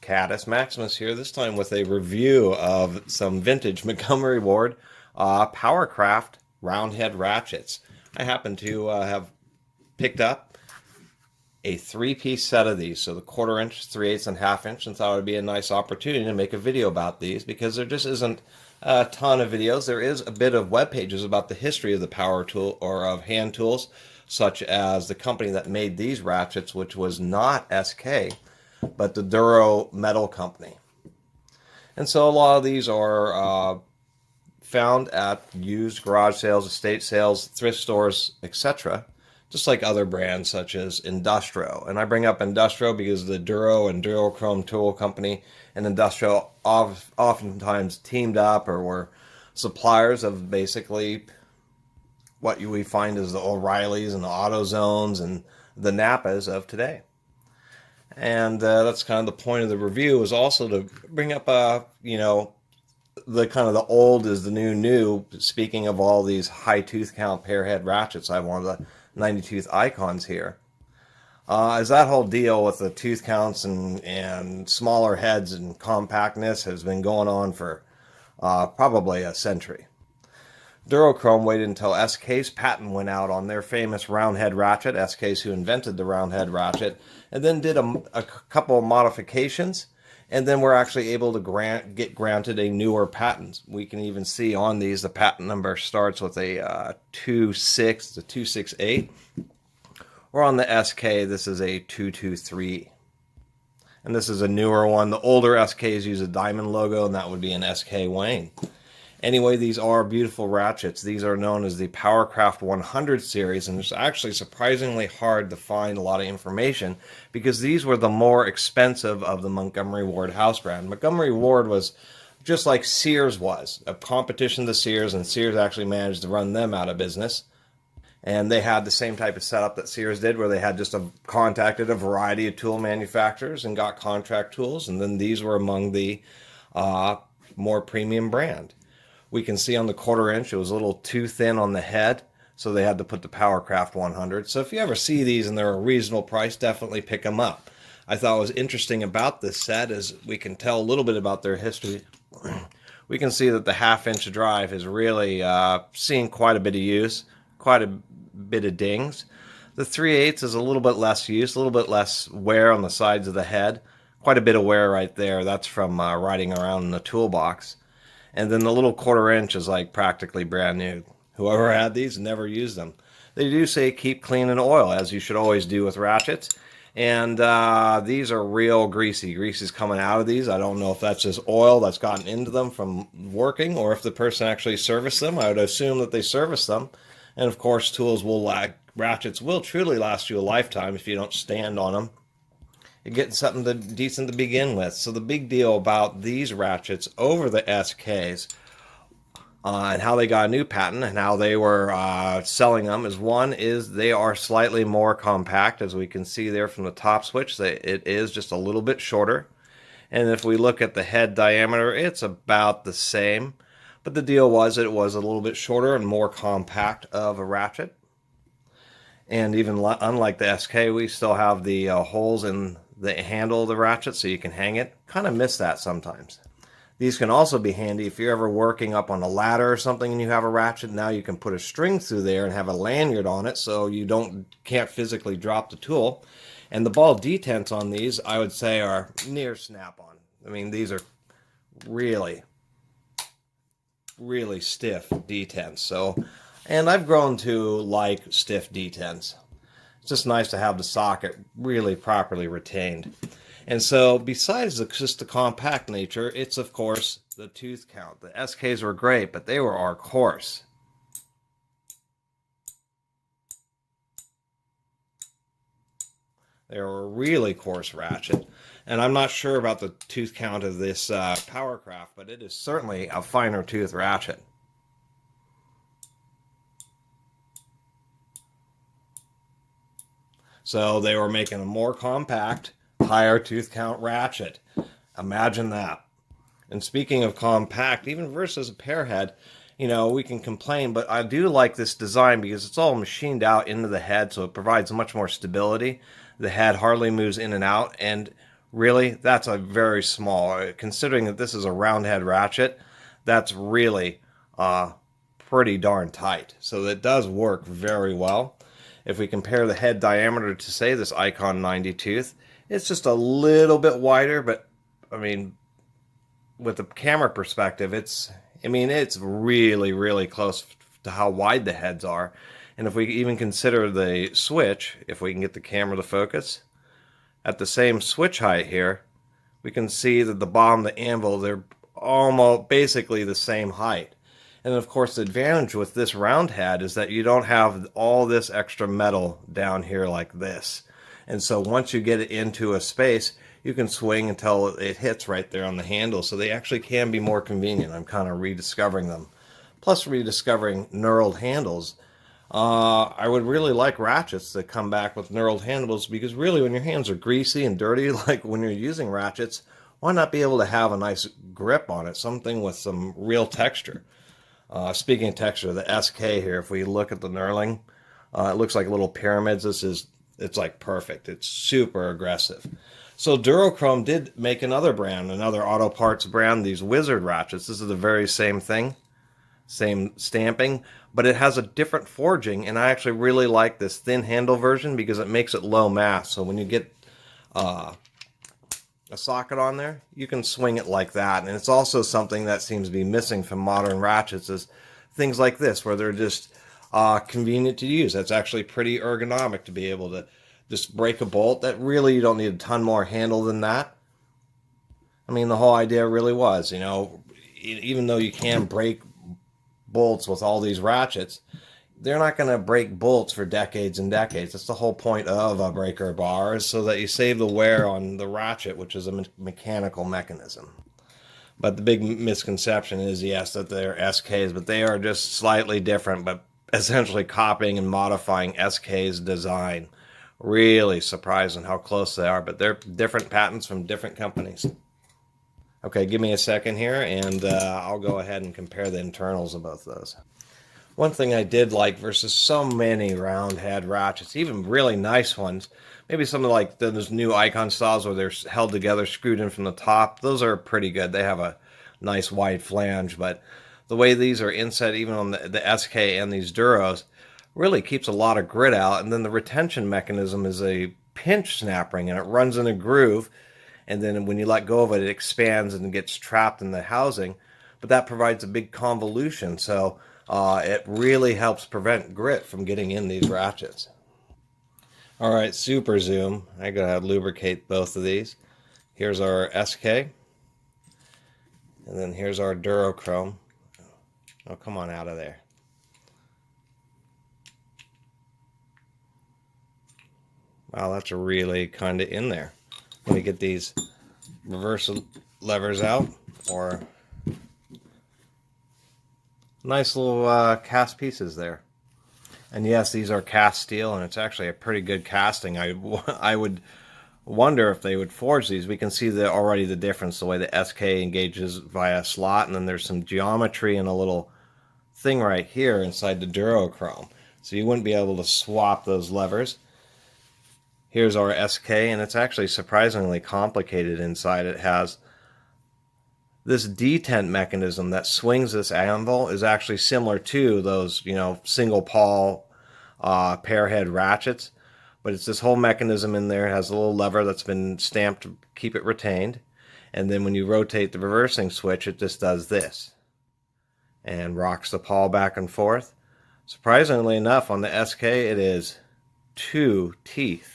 Caddis Maximus here, this time with a review of some vintage Montgomery Ward Powr-Kraft roundhead ratchets. I happen to have picked up a three-piece set of these, so the 1/4 inch, 3/8, and 1/2 inch, and thought it would be a nice opportunity to make a video about these because there just isn't a ton of videos. There is a bit of web pages about the history of the power tool or of hand tools, such as the company that made these ratchets, which was not SK, but the Duro metal company. And so a lot of these are found at used garage sales, estate sales, thrift stores, etc., just like other brands such as Industro. And I bring up Industro because the Duro and Durochrome tool company and Industro oftentimes teamed up or were suppliers of basically what we find as the O'Reillys and the AutoZones and the Napas of today. And that's kind of the point of the review, is also to bring up, the kind of the old is the new. Speaking of all these high tooth count pair head ratchets, I have one of the 90 tooth icons here. Is that whole deal with the tooth counts and smaller heads and compactness has been going on for probably a century. Durochrome waited until SK's patent went out on their famous roundhead ratchet, SK's who invented the roundhead ratchet, and then did a couple of modifications, and then we're actually able to get granted a newer patent. We can even see on these the patent number starts with a 26 to 268, or on the SK this is a 223. And this is a newer one. The older SKs use a diamond logo, and that would be an SK Wayne. Anyway, these are beautiful ratchets. These are known as the Powr-Kraft 100 series, and it's actually surprisingly hard to find a lot of information because these were the more expensive of the Montgomery Ward house brand. Montgomery Ward was just like Sears was, a competition to Sears, and Sears actually managed to run them out of business. And they had the same type of setup that Sears did, where they had just contacted a variety of tool manufacturers and got contract tools, and then these were among the more premium brand. We can see on the 1/4 inch it was a little too thin on the head, so they had to put the Powr-Kraft 100. So if you ever see these and they're a reasonable price, definitely pick them up. I thought what was interesting about this set is we can tell a little bit about their history. We can see that the 1/2 inch drive has really seen quite a bit of use, quite a bit of dings. The 3/8 is a little bit less use, a little bit less wear on the sides of the head. Quite a bit of wear right there. That's from riding around in the toolbox. And then the little 1/4 inch is like practically brand new. Whoever had these never used them. They do say keep clean and oil, as you should always do with ratchets. And these are real greasy. Grease is coming out of these. I don't know if that's just oil that's gotten into them from working or if the person actually serviced them. I would assume that they serviced them. And of course, ratchets will truly last you a lifetime if you don't stand on them. You're getting something decent to begin with. So the big deal about these ratchets over the SKs and how they got a new patent and how they were selling them is they are slightly more compact, as we can see there from the top switch. It is just a little bit shorter. And if we look at the head diameter, it's about the same. But the deal was it was a little bit shorter and more compact of a ratchet. And even unlike the SK, we still have the holes in the handle of the ratchet so you can hang it. Kind of miss that sometimes. These can also be handy if you're ever working up on a ladder or something and you have a ratchet. Now you can put a string through there and have a lanyard on it so you can't physically drop the tool. And the ball detents on these, I would say, are near snap-on. I mean, these are really, really stiff detents. And I've grown to like stiff detents. It's just nice to have the socket really properly retained. And so besides just the compact nature, it's of course the tooth count. The SKs were great, but they were our coarse. They were a really coarse ratchet. And I'm not sure about the tooth count of this Powr-Kraft, but it is certainly a finer tooth ratchet. So they were making a more compact, higher tooth count ratchet. Imagine that. And speaking of compact, even versus a pair head, we can complain, but I do like this design because it's all machined out into the head, so it provides much more stability. The head hardly moves in and out, and Really? That's a very small, considering that this is a round head ratchet, that's really pretty darn tight. So that does work very well. If we compare the head diameter to, say, this Icon 90 tooth, it's just a little bit wider, but I mean, with the camera perspective, it's really, really close to how wide the heads are. And if we even consider the switch, if we can get the camera to focus, at the same switch height here, we can see that the bottom of the anvil, they're almost basically the same height. And of course, the advantage with this round head is that you don't have all this extra metal down here like this. And so once you get it into a space, you can swing until it hits right there on the handle. So they actually can be more convenient. I'm kind of rediscovering them. Plus rediscovering knurled handles. I would really like Ratchets to come back with knurled handles, because really when your hands are greasy and dirty, like when you're using Ratchets, why not be able to have a nice grip on it, something with some real texture. Speaking of texture, the SK here, if we look at the knurling, it looks like little pyramids. It's like perfect. It's super aggressive. So Durochrome did make another brand, another auto parts brand, these Wizard Ratchets. This is the very same thing, same stamping, but it has a different forging, and I actually really like this thin handle version because it makes it low mass. So when you get a socket on there, you can swing it like that. And it's also something that seems to be missing from modern ratchets, is things like this, where they're just convenient to use. That's actually pretty ergonomic to be able to just break a bolt. That really, you don't need a ton more handle than that. I mean, the whole idea really was, even though you can break bolts with all these ratchets, they're not going to break bolts for decades and decades. That's the whole point of a breaker bar, is so that you save the wear on the ratchet, which is a mechanical mechanism. But the big misconception is, yes, that they're SKs, but they are just slightly different, but essentially copying and modifying SK's design. Really surprising how close they are, but they're different patents from different companies. Okay, give me a second here, and I'll go ahead and compare the internals of both those. One thing I did like versus so many round head ratchets, even really nice ones, maybe something like those new Icon styles where they're held together, screwed in from the top, those are pretty good. They have a nice wide flange, but the way these are inset, even on the SK and these Duros, really keeps a lot of grit out. And then the retention mechanism is a pinch snap ring, and it runs in a groove. And then when you let go of it, it expands and gets trapped in the housing. But that provides a big convolution, so it really helps prevent grit from getting in these ratchets. All right, super zoom. I gotta lubricate both of these. Here's our SK, and then here's our Durochrome. Oh, come on out of there. Wow, that's really kind of in there. Let me get these reverse levers out, or nice little cast pieces there. And yes, these are cast steel, and it's actually a pretty good casting. I would wonder if they would forge these. We can see already the difference, the way the SK engages via a slot, and then there's some geometry and a little thing right here inside the Durochrome. So you wouldn't be able to swap those levers. Here's our SK, and it's actually surprisingly complicated inside. It has this detent mechanism that swings this anvil, is actually similar to those, single pawl pair head ratchets. But it's this whole mechanism in there. It has a little lever that's been stamped to keep it retained. And then when you rotate the reversing switch, it just does this and rocks the pawl back and forth. Surprisingly enough, on the SK, it is 2 teeth.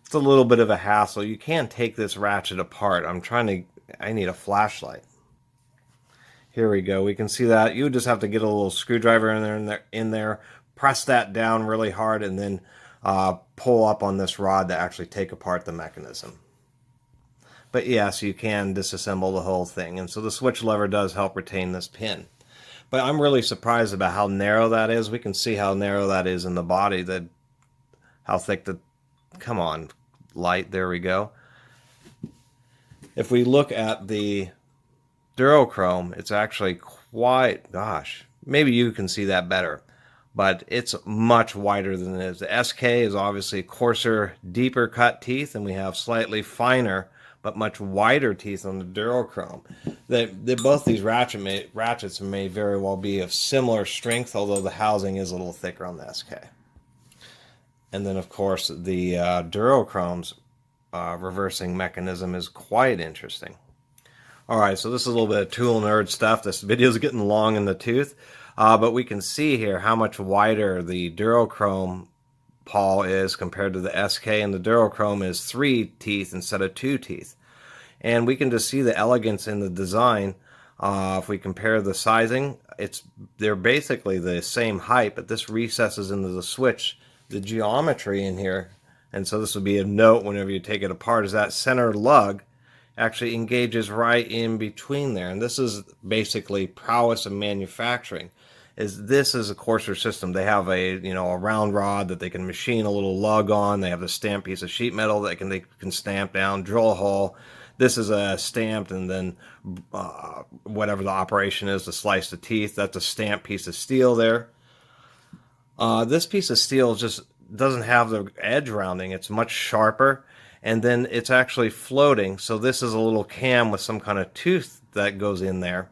It's a little bit of a hassle. You can take this ratchet apart. I need a flashlight. Here we go. We can see that. You would just have to get a little screwdriver in there, press that down really hard, and then pull up on this rod to actually take apart the mechanism. But yes, you can disassemble the whole thing. And so the switch lever does help retain this pin. But I'm really surprised about how narrow that is. We can see how narrow that is in the body, how thick come on, light, there we go. If we look at the Durochrome, it's actually quite, gosh, maybe you can see that better. but it's much wider than it is. The SK is obviously coarser, deeper cut teeth, and we have slightly finer but much wider teeth on the Durochrome. Both these ratchets may very well be of similar strength, although the housing is a little thicker on the SK. And then, of course, the Durochrome's reversing mechanism is quite interesting. Alright, so this is a little bit of tool nerd stuff. This video is getting long in the tooth, but we can see here how much wider the Durochrome paw is compared to the SK, and the Durochrome is 3 teeth instead of 2 teeth. And we can just see the elegance in the design. If we compare the sizing, they're basically the same height, but this recesses into the switch. The geometry in here, and so this would be a note whenever you take it apart, is that center lug actually engages right in between there. And this is basically prowess of manufacturing. This is a coarser system. They have a round rod that they can machine a little lug on. They have the stamped piece of sheet metal that they can stamp down, drill a hole. This is a stamped, and then whatever the operation is to slice the teeth, that's a stamped piece of steel there. This piece of steel just doesn't have the edge rounding. It's much sharper, and then it's actually floating. So this is a little cam with some kind of tooth that goes in there.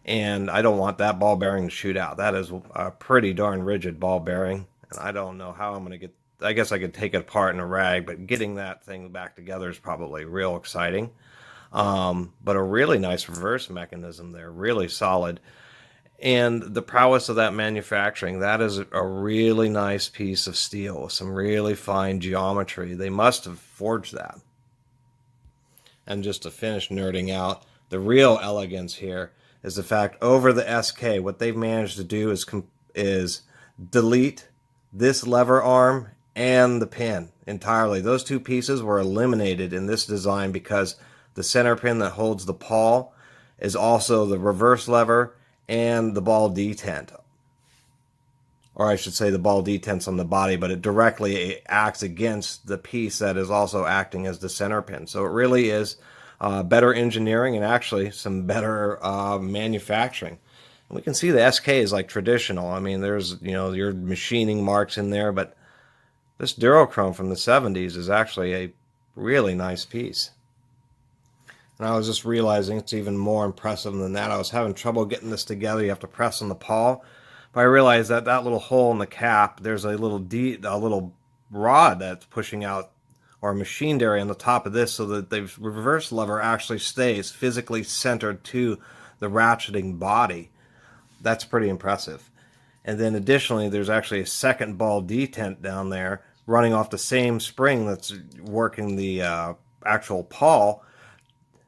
And I don't want that ball bearing to shoot out. That is a pretty darn rigid ball bearing. And I don't know how I'm going to get... I guess I could take it apart in a rag, but getting that thing back together is probably real exciting. But a really nice reverse mechanism there. Really solid. And the prowess of that manufacturing, that is a really nice piece of steel with some really fine geometry. They must have forged that. And just to finish nerding out, the real elegance here is the fact over the SK, what they've managed to do is delete this lever arm and the pin entirely. Those two pieces were eliminated in this design because the center pin that holds the paw is also the reverse lever and the ball detent. Or I should say the ball detent's on the body, but it directly acts against the piece that is also acting as the center pin. So it really is better engineering and actually some better manufacturing. And we can see the SK is like traditional. I mean, there's your machining marks in there, but this Durochrome from the 70s is actually a really nice piece. And I was just realizing it's even more impressive than that. I was having trouble getting this together. You have to press on the paw. But I realized that little hole in the cap, there's a little rod that's pushing out, or a machined area on the top of this, so that the reverse lever actually stays physically centered to the ratcheting body. That's pretty impressive. And then additionally, there's actually a second ball detent down there running off the same spring that's working the actual paw.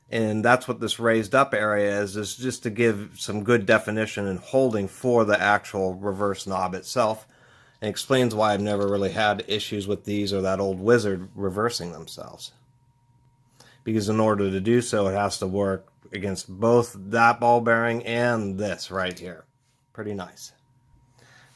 And that's what this raised up area is just to give some good definition and holding for the actual reverse knob itself. And explains why I've never really had issues with these or that old Wizard reversing themselves. Because in order to do so, it has to work against both that ball bearing and this right here. Pretty nice.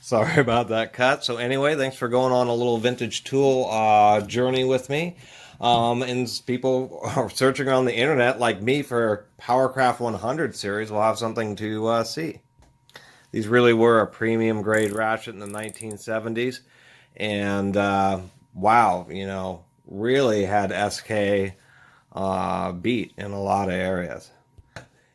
Sorry about that cut. So anyway, thanks for going on a little vintage tool journey with me. And people are searching on the internet like me for Powr-Kraft 100 series will have something to see. These really were a premium grade ratchet in the 1970s. And wow, really had SK beat in a lot of areas.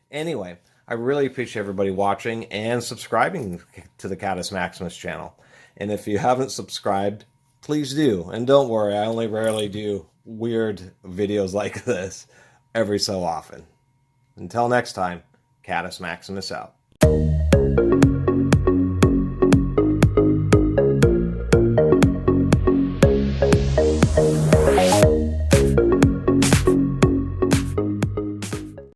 Anyway, I really appreciate everybody watching and subscribing to the Catus Maximus channel. And if you haven't subscribed, please do. And don't worry, I only rarely do weird videos like this every so often. Until next time, Catus Maximus out.